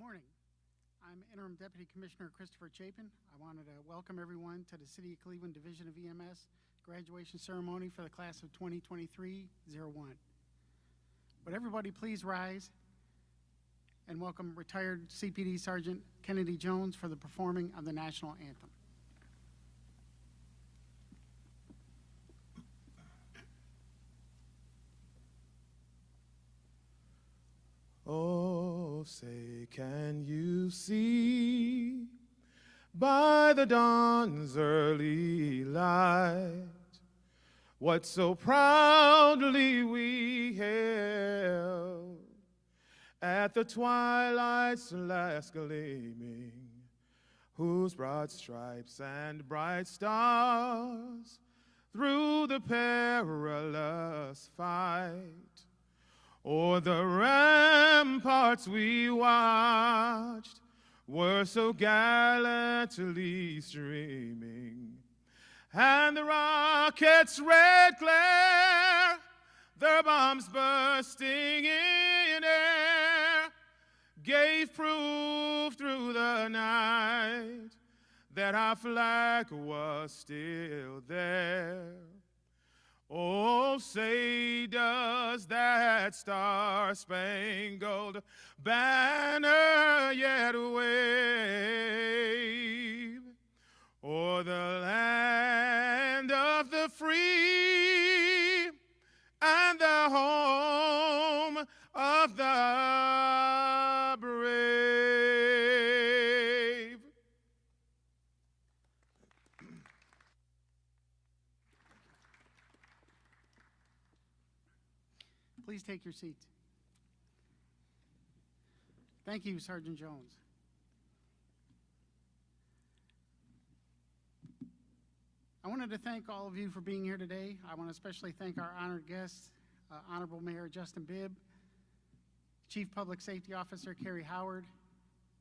morning. I'm Interim Deputy Commissioner Christopher Chapin. I wanted to welcome everyone to the City of Cleveland Division of EMS graduation ceremony for the class of 2023-01. Would everybody please rise and welcome retired CPD Sergeant Kennedy Jones for the performing of the national anthem. Oh, say, can you see by the dawn's early light what so proudly we hailed at the twilight's last gleaming, whose broad stripes and bright stars through the perilous fight o'er the ramparts we watched were so gallantly streaming, and the rockets' red glare, their bombs bursting in air, gave proof through the night that our flag was still there. Oh, say, does that star-spangled banner yet wave o'er the land of the free and the home of the brave? Please take your seats. Thank you, Sergeant Jones. I wanted to thank all of you for being here today. I want to especially thank our honored guests, Honorable Mayor Justin Bibb, Chief Public Safety Officer Carrie Howard,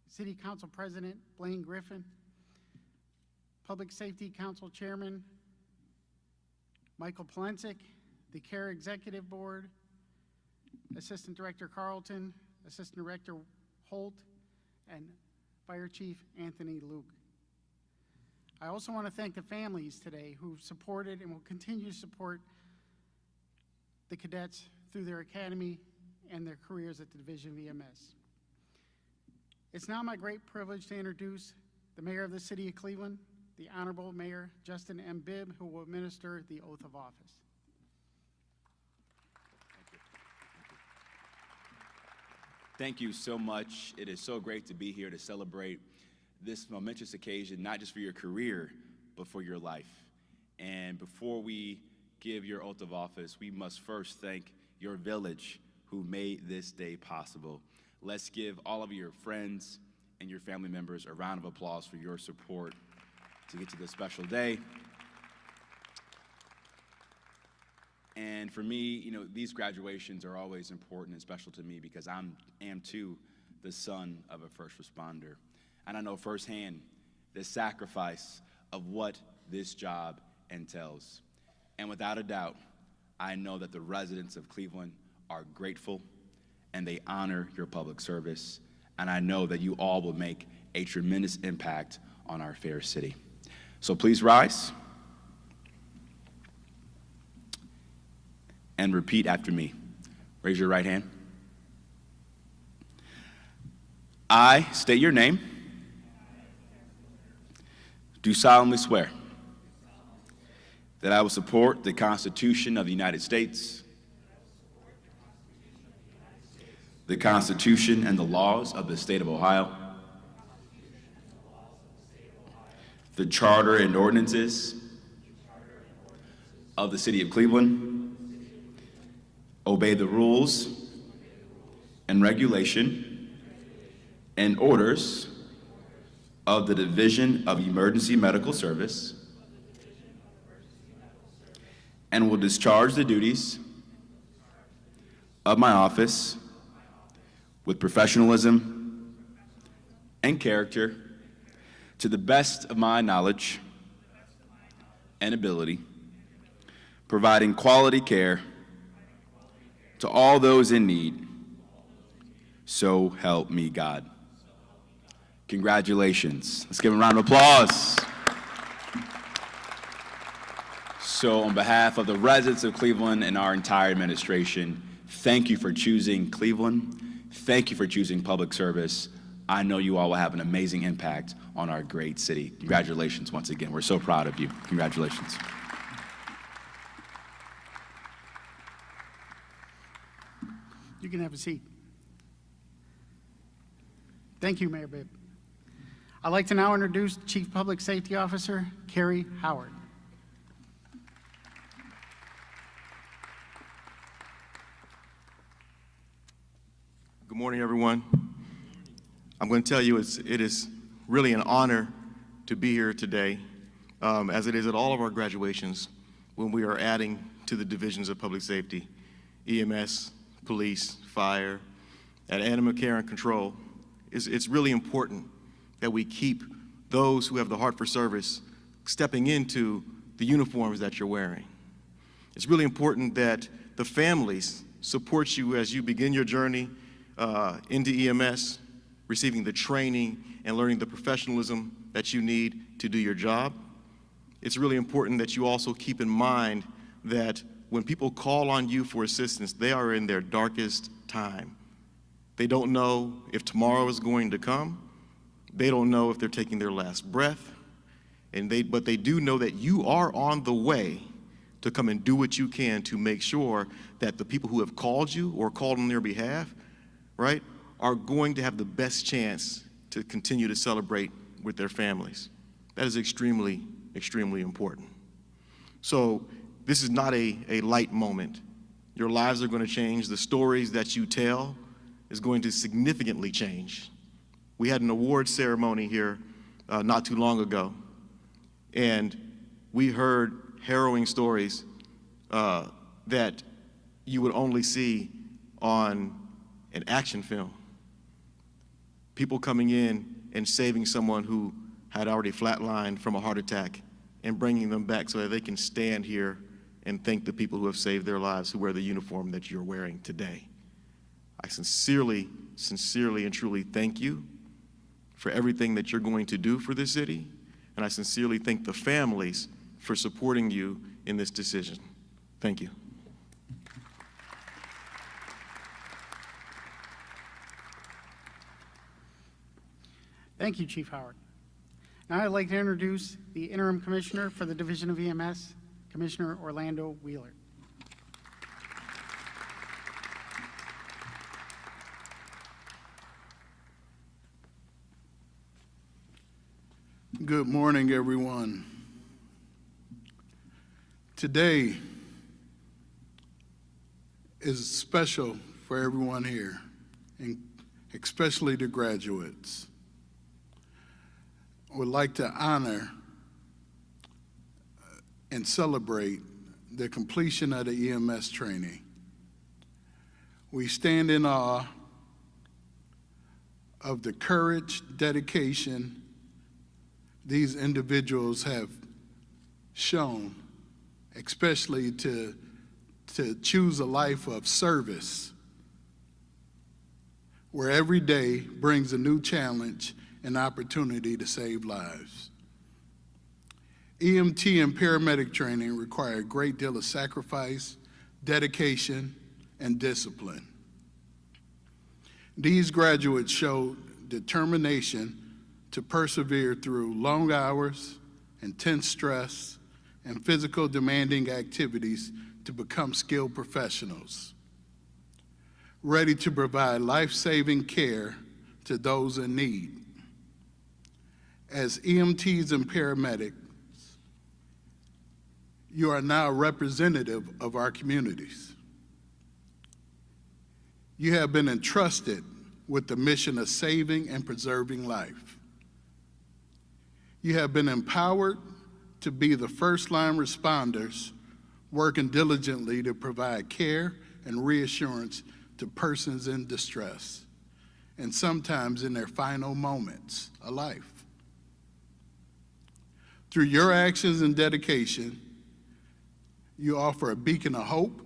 City Council President Blaine Griffin, Public Safety Council Chairman Michael Polensik, the CARE Executive Board, Assistant Director Carlton, Assistant Director Holt, and Fire Chief Anthony Luke. I also want to thank the families today who've supported and will continue to support the cadets through their academy and their careers at the Division of EMS. It's now my great privilege to introduce the Mayor of the City of Cleveland, the Honorable Mayor Justin M. Bibb, who will administer the oath of office. Thank you so much. It is so great to be here to celebrate this momentous occasion, not just for your career, but for your life. And before we give your oath of office, we must first thank your village who made this day possible. Let's give all of your friends and your family members a round of applause for your support to get to this special day. And for me, you know, these graduations are always important and special to me because I am too the son of a first responder. And I know firsthand the sacrifice of what this job entails. And without a doubt, I know that the residents of Cleveland are grateful and they honor your public service. And I know that you all will make a tremendous impact on our fair city. So please rise and repeat after me. Raise your right hand. I state your name. Do solemnly swear that I will support the Constitution of the United States, the Constitution and the laws of the state of Ohio, the charter and ordinances of the city of Cleveland, obey the rules and regulation and orders of the Division of Emergency Medical Service, and will discharge the duties of my office with professionalism and character to the best of my knowledge and ability, providing quality care to all those in need. So help me God. Congratulations. Let's give them a round of applause. So on behalf of the residents of Cleveland and our entire administration, thank you for choosing Cleveland. Thank you for choosing public service. I know you all will have an amazing impact on our great city. Congratulations once again. We're so proud of you. Congratulations. You can have a seat. Thank you, Mayor Bibb. I'd like to now introduce Chief Public Safety Officer Carrie Howard. Good morning, everyone. I'm going to tell you it is really an honor to be here today, as it is at all of our graduations when we are adding to the divisions of public safety, EMS, police, fire, and animal care and control. It's really important that we keep those who have the heart for service stepping into the uniforms that you're wearing. It's really important that the families support you as you begin your journey into EMS, receiving the training and learning the professionalism that you need to do your job. It's really important that you also keep in mind that when people call on you for assistance, they are in their darkest time. They don't know if tomorrow is going to come. They don't know if they're taking their last breath. But they do know that you are on the way to come and do what you can to make sure that the people who have called you or called on their behalf, right, are going to have the best chance to continue to celebrate with their families. That is extremely, extremely important. So this is not a light moment. Your lives are going to change. The stories that you tell is going to significantly change. We had an awards ceremony here not too long ago, and we heard harrowing stories that you would only see on an action film. People coming in and saving someone who had already flatlined from a heart attack and bringing them back so that they can stand here and thank the people who have saved their lives, who wear the uniform that you're wearing today. I sincerely, sincerely and truly thank you for everything that you're going to do for this city, and I sincerely thank the families for supporting you in this decision. Thank you. Thank you, Chief Howard. Now I'd like to introduce the Interim Commissioner for the Division of EMS, Commissioner Orlando Wheeler. Good morning, everyone. Today is special for everyone here, and especially the graduates. I would like to honor and celebrate the completion of the EMS training. We stand in awe of the courage, dedication these individuals have shown, especially to choose a life of service, where every day brings a new challenge and opportunity to save lives. EMT and paramedic training require a great deal of sacrifice, dedication, and discipline. These graduates showed determination to persevere through long hours, intense stress, and physical demanding activities to become skilled professionals, ready to provide life-saving care to those in need. As EMTs and paramedics, you are now representative of our communities. You have been entrusted with the mission of saving and preserving life. You have been empowered to be the first-line responders working diligently to provide care and reassurance to persons in distress, and sometimes in their final moments of life. Through your actions and dedication, you offer a beacon of hope,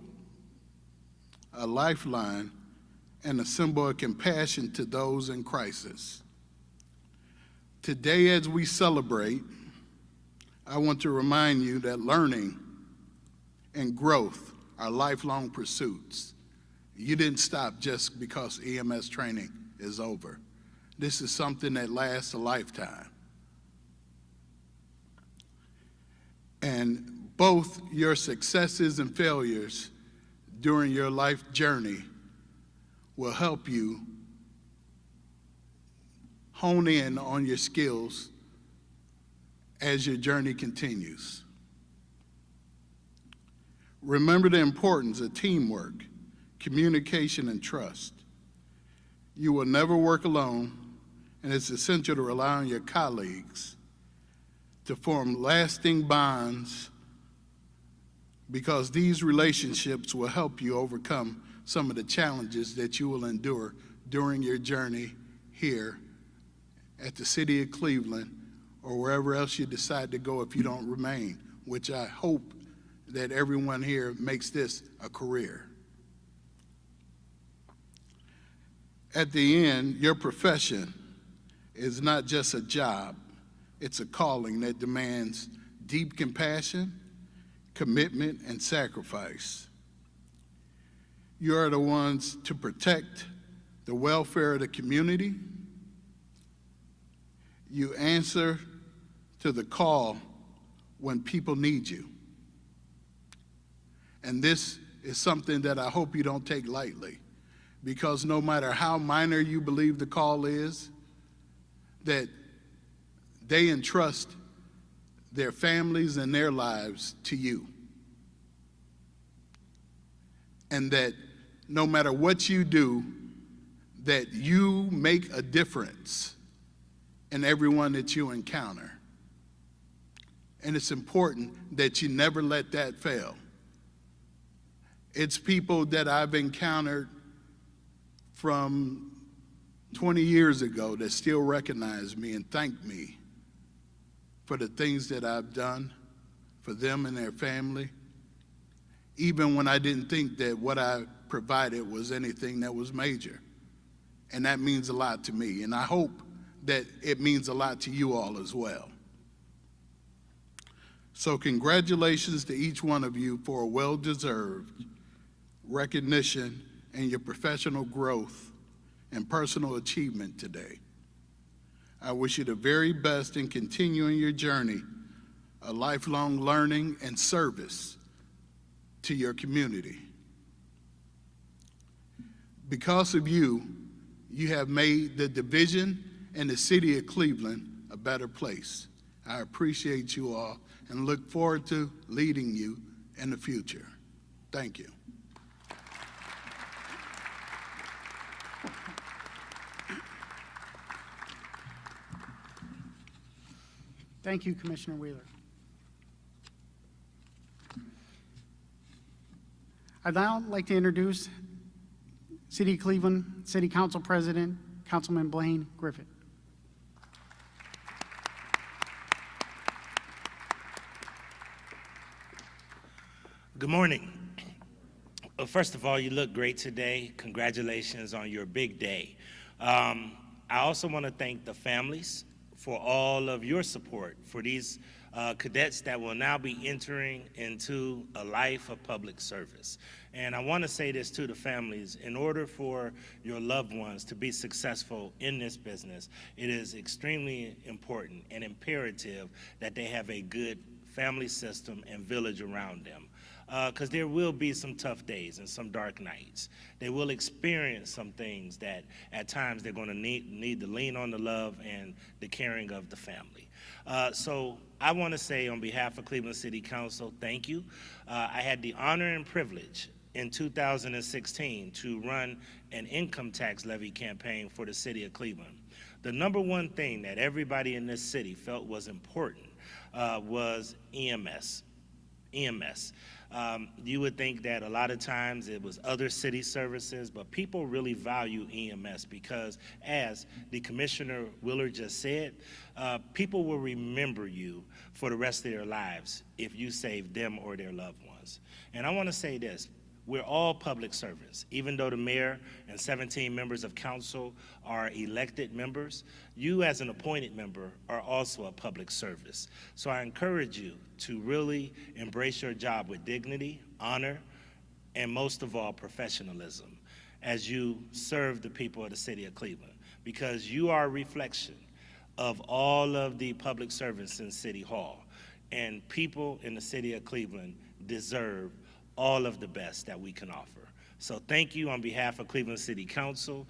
a lifeline, and a symbol of compassion to those in crisis. Today, as we celebrate, I want to remind you that learning and growth are lifelong pursuits. You didn't stop just because EMS training is over. This is something that lasts a lifetime. And both your successes and failures during your life journey will help you hone in on your skills as your journey continues. Remember the importance of teamwork, communication, and trust. You will never work alone, and it's essential to rely on your colleagues to form lasting bonds, because these relationships will help you overcome some of the challenges that you will endure during your journey here at the City of Cleveland or wherever else you decide to go if you don't remain, which I hope that everyone here makes this a career. At the end, your profession is not just a job, it's a calling that demands deep compassion, commitment, and sacrifice. You are the ones to protect the welfare of the community. You answer to the call when people need you. And this is something that I hope you don't take lightly, because no matter how minor you believe the call is, that they entrust their families and their lives to you. And that no matter what you do, that you make a difference in everyone that you encounter. And it's important that you never let that fail. It's people that I've encountered from 20 years ago that still recognize me and thank me for the things that I've done for them and their family, even when I didn't think that what I provided was anything that was major. And that means a lot to me, and I hope that it means a lot to you all as well. So congratulations to each one of you for a well-deserved recognition and your professional growth and personal achievement today. I wish you the very best in continuing your journey of lifelong learning and service to your community. Because of you, you have made the division and the city of Cleveland a better place. I appreciate you all and look forward to leading you in the future. Thank you. Thank you, Commissioner Wheeler. I'd now like to introduce City of Cleveland City Council President, Councilman Blaine Griffith. Good morning. Well, first of all, you look great today. Congratulations on your big day. I also want to thank the families for all of your support for these cadets that will now be entering into a life of public service. And I want to say this to the families: in order for your loved ones to be successful in this business, it is extremely important and imperative that they have a good family system and village around them. Because there will be some tough days and some dark nights. They will experience some things that at times they're going to need to lean on the love and the caring of the family. So I want to say on behalf of Cleveland City Council, thank you. I had the honor and privilege in 2016 to run an income tax levy campaign for the city of Cleveland. The number one thing that everybody in this city felt was important was EMS. You would think that a lot of times it was other city services, but people really value EMS because, as the Commissioner Wheeler just said, people will remember you for the rest of their lives if you save them or their loved ones. And I want to say this: we're all public servants. Even though the mayor and 17 members of council are elected members, you as an appointed member are also a public service. So I encourage you to really embrace your job with dignity, honor, and most of all, professionalism as you serve the people of the city of Cleveland, because you are a reflection of all of the public servants in City Hall. And people in the city of Cleveland deserve all of the best that we can offer. So thank you on behalf of Cleveland City Council.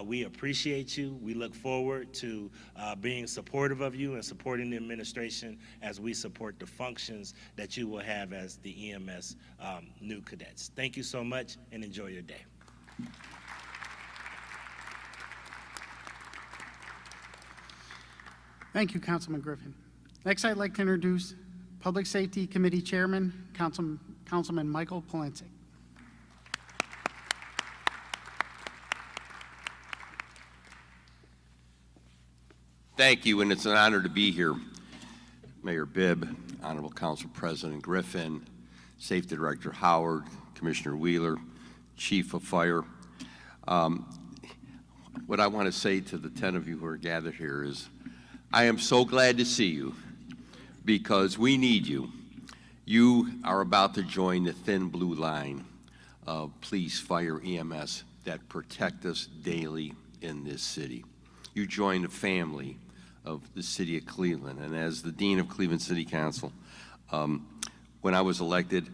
We appreciate you. We look forward to being supportive of you and supporting the administration as we support the functions that you will have as the EMS new cadets. Thank you so much and enjoy your day. Thank you, Councilman Griffin. Next, I'd like to introduce Public Safety Committee Chairman, Councilman Michael Polensek. Thank you, and it's an honor to be here. Mayor Bibb, Honorable Council President Griffin, Safety Director Howard, Commissioner Wheeler, Chief of Fire. What I want to say to the 10 of you who are gathered here is, I am so glad to see you because we need you. You are about to join the thin blue line of police, fire, EMS that protect us daily in this city. You join the family of the city of Cleveland. And as the Dean of Cleveland City Council, when I was elected,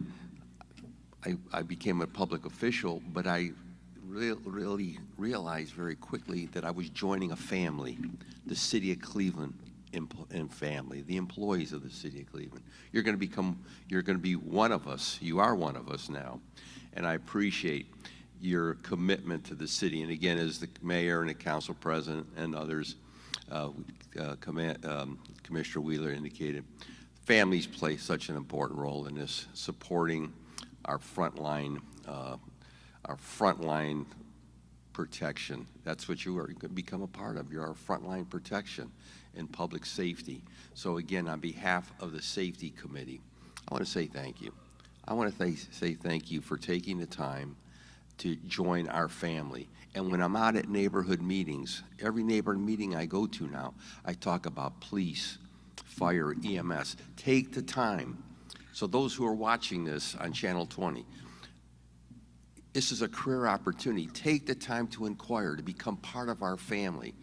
I became a public official, but I really realized very quickly that I was joining a family, the city of Cleveland and family, the employees of the city of Cleveland. You're going to be one of us. You are one of us now. And I appreciate your commitment to the city. And again, as the mayor and the council president and others, Commissioner Wheeler indicated, families play such an important role in this, supporting our frontline protection. That's what you are going to become a part of. You're our frontline protection in public safety. So again, on behalf of the Safety Committee, I want to say thank you. I want to say thank you for taking the time to join our family. And when I'm out at neighborhood meetings, every neighborhood meeting I go to now, I talk about police, fire, EMS. Take the time. So those who are watching this on Channel 20, this is a career opportunity. Take the time to inquire, to become part of our family.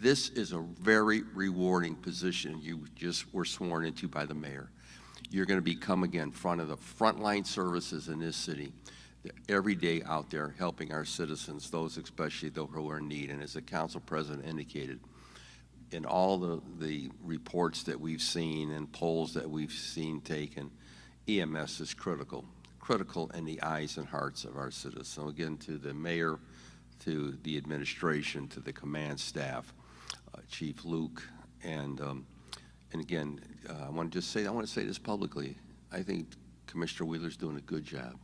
This is a very rewarding position you just were sworn into by the mayor. You're going to become, again, front of the frontline services in this city, every day out there helping our citizens, those especially those who are in need. And as the council president indicated, in all the reports that we've seen and polls that we've seen taken, EMS is critical in the eyes and hearts of our citizens. So again, to the mayor, to the administration, to the command staff, Chief Luke, and again, I want to say this publicly. I think Commissioner Wheeler's doing a good job,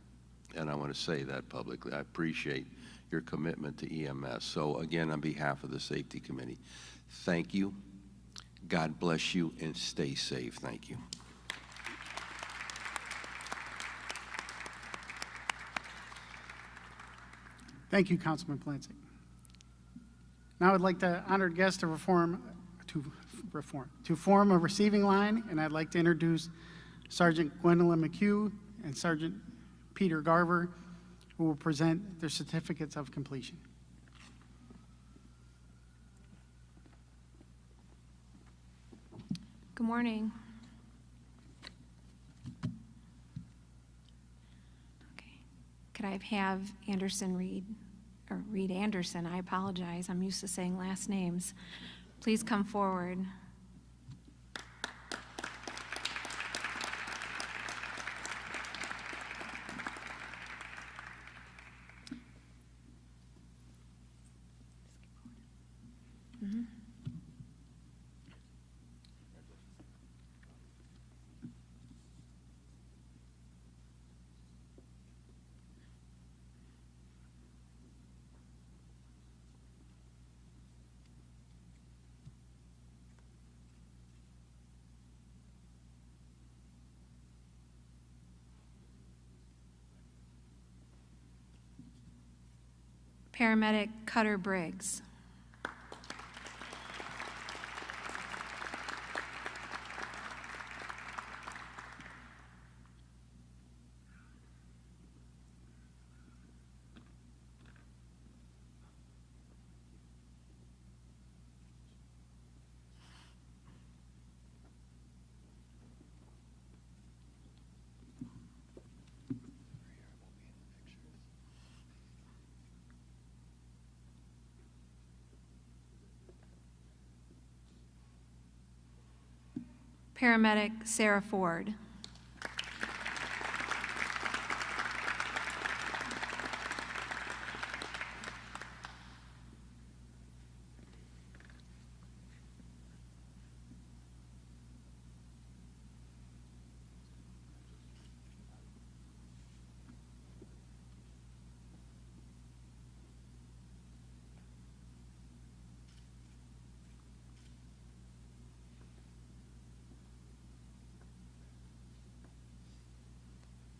and I want to say that publicly. I appreciate your commitment to EMS. So again, on behalf of the Safety Committee, thank you. God bless you, and stay safe. Thank you. Thank you, Councilman Polensek. Now I'd like the honored guest to form a receiving line, and I'd like to introduce Sergeant Gwendolyn McHugh and Sergeant Peter Garver, who will present their certificates of completion. Good morning. Okay. Could I have Anderson Reed, or Reed Anderson, I apologize, I'm used to saying last names. Please come forward. Paramedic Cutter Briggs. Paramedic Sarah Ford.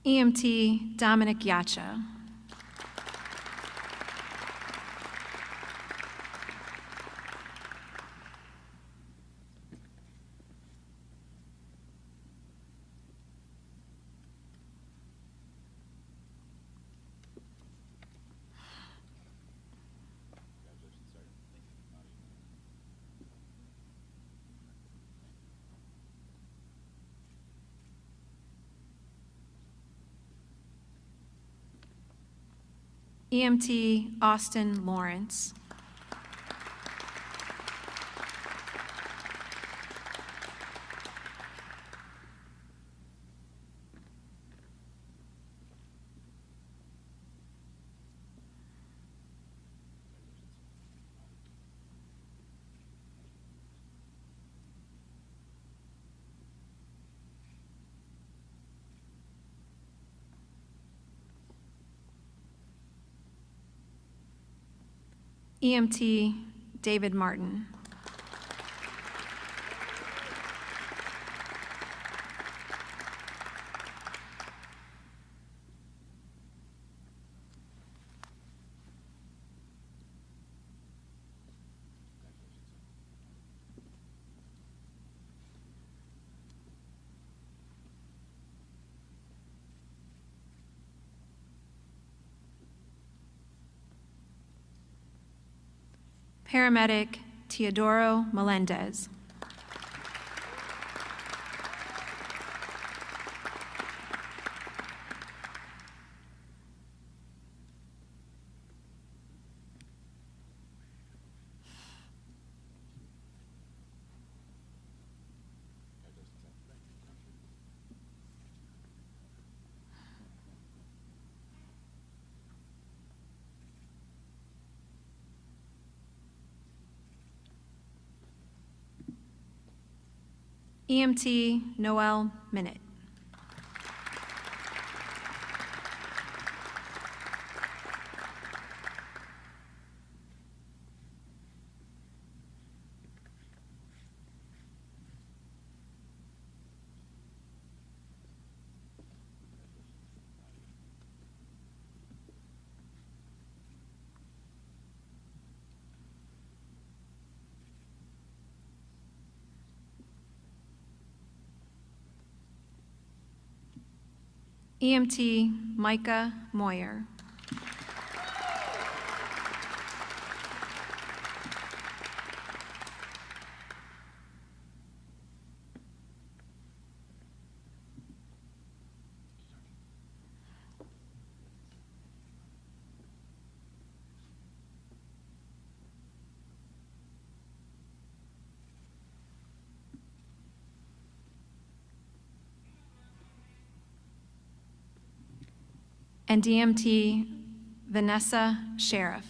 EMT Dominic Yacha. EMT Austin Lawrence. EMT David Martin. Paramedic Teodoro Melendez. EMT Noel Minute. EMT Micah Moyer. And EMT Vanessa Sheriff.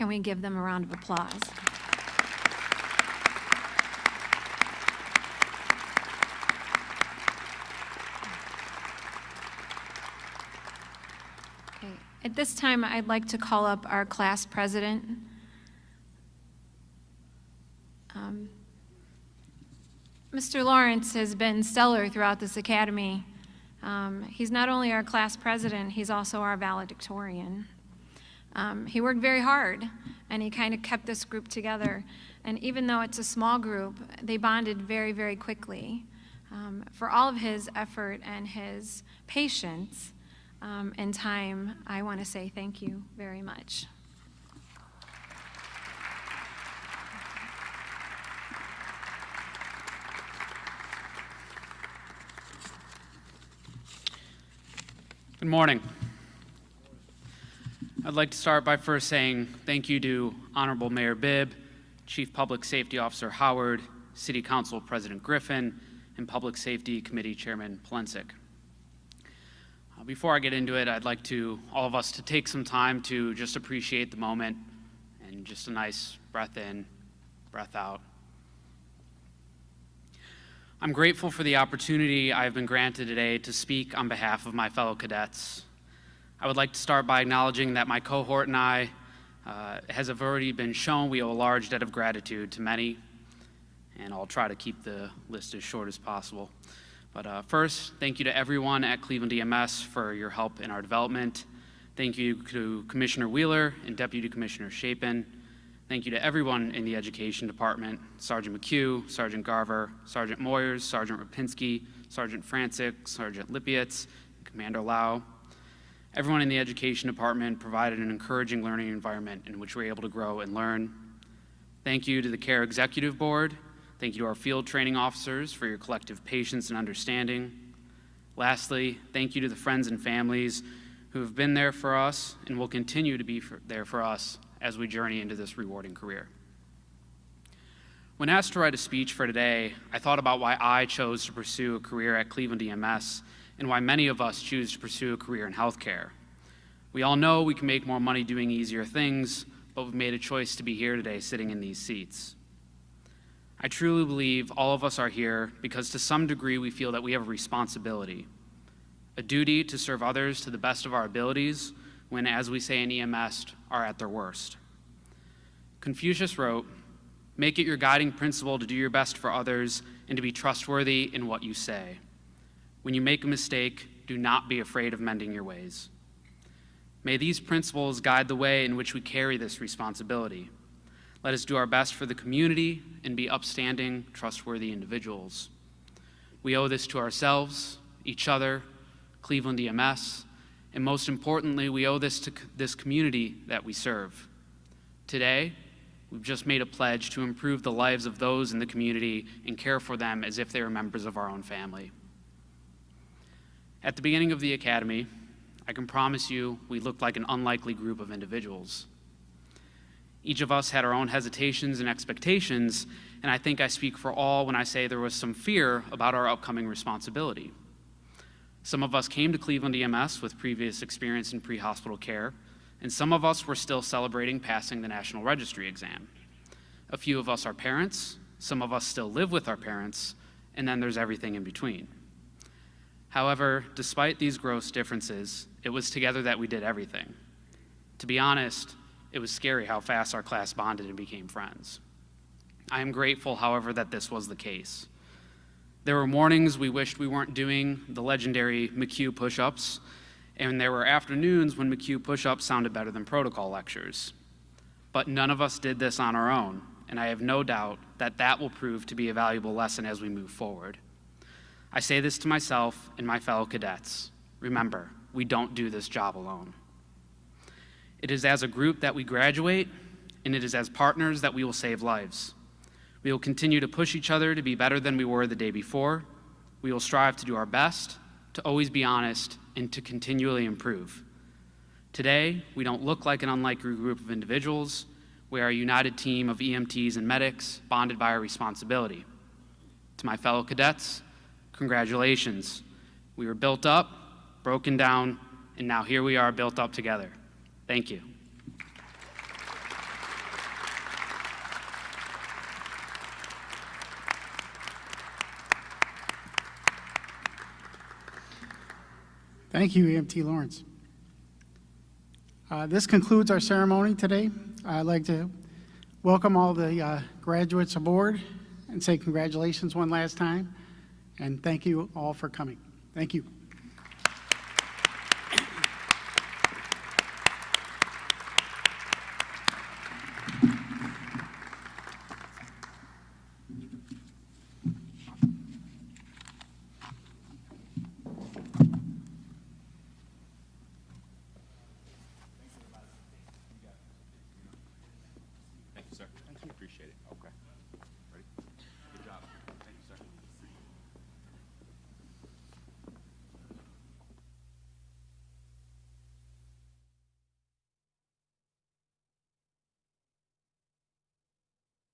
Can we give them a round of applause? Okay. At this time, I'd like to call up our class president. Mr. Lawrence has been stellar throughout this academy. He's not only our class president, he's also our valedictorian. He worked very hard, and he kind of kept this group together. And even though it's a small group, they bonded very, very quickly. For all of his effort and his patience and time, I want to say thank you very much. Good morning. I'd like to start by first saying thank you to Honorable Mayor Bibb, Chief Public Safety Officer Howard, City Council President Griffin, and Public Safety Committee Chairman Polensik. Before I get into it, I'd like all of us to take some time to just appreciate the moment and just a nice breath in, breath out. I'm grateful for the opportunity I've been granted today to speak on behalf of my fellow cadets. I would like to start by acknowledging that my cohort and I, as have already been shown, we owe a large debt of gratitude to many, and I'll try to keep the list as short as possible. But first, thank you to everyone at Cleveland EMS for your help in our development. Thank you to Commissioner Wheeler and Deputy Commissioner Chapin. Thank you to everyone in the Education Department, Sergeant McHugh, Sergeant Garver, Sergeant Moyers, Sergeant Rapinski, Sergeant Francic, Sergeant Lipietz, Commander Lau. Everyone in the Education Department provided an encouraging learning environment in which we were able to grow and learn. Thank you to the CARE Executive Board. Thank you to our field training officers for your collective patience and understanding. Lastly, thank you to the friends and families who have been there for us and will continue to be there for us as we journey into this rewarding career. When asked to write a speech for today, I thought about why I chose to pursue a career at Cleveland EMS and why many of us choose to pursue a career in healthcare. We all know we can make more money doing easier things, but we've made a choice to be here today sitting in these seats. I truly believe all of us are here because to some degree we feel that we have a responsibility, a duty to serve others to the best of our abilities when, as we say in EMS, are at their worst. Confucius wrote, "Make it your guiding principle to do your best for others and to be trustworthy in what you say. When you make a mistake, do not be afraid of mending your ways." May these principles guide the way in which we carry this responsibility. Let us do our best for the community and be upstanding, trustworthy individuals. We owe this to ourselves, each other, Cleveland EMS, and most importantly, we owe this to this community that we serve. Today, we've just made a pledge to improve the lives of those in the community and care for them as if they were members of our own family. At the beginning of the academy, I can promise you we looked like an unlikely group of individuals. Each of us had our own hesitations and expectations, and I think I speak for all when I say there was some fear about our upcoming responsibility. Some of us came to Cleveland EMS with previous experience in pre-hospital care, and some of us were still celebrating passing the National Registry exam. A few of us are parents, some of us still live with our parents, and then there's everything in between. However, despite these gross differences, it was together that we did everything. To be honest, it was scary how fast our class bonded and became friends. I am grateful, however, that this was the case. There were mornings we wished we weren't doing the legendary McHugh push-ups, and there were afternoons when McHugh push-ups sounded better than protocol lectures. But none of us did this on our own, and I have no doubt that that will prove to be a valuable lesson as we move forward. I say this to myself and my fellow cadets. Remember, we don't do this job alone. It is as a group that we graduate, and it is as partners that we will save lives. We will continue to push each other to be better than we were the day before. We will strive to do our best, to always be honest, and to continually improve. Today, we don't look like an unlikely group of individuals. We are a united team of EMTs and medics, bonded by our responsibility. To my fellow cadets, congratulations. We were built up, broken down, and now here we are built up together. Thank you. Thank you, EMT Lawrence. This concludes our ceremony today. I'd like to welcome all the graduates aboard and say congratulations one last time, and thank you all for coming. Thank you.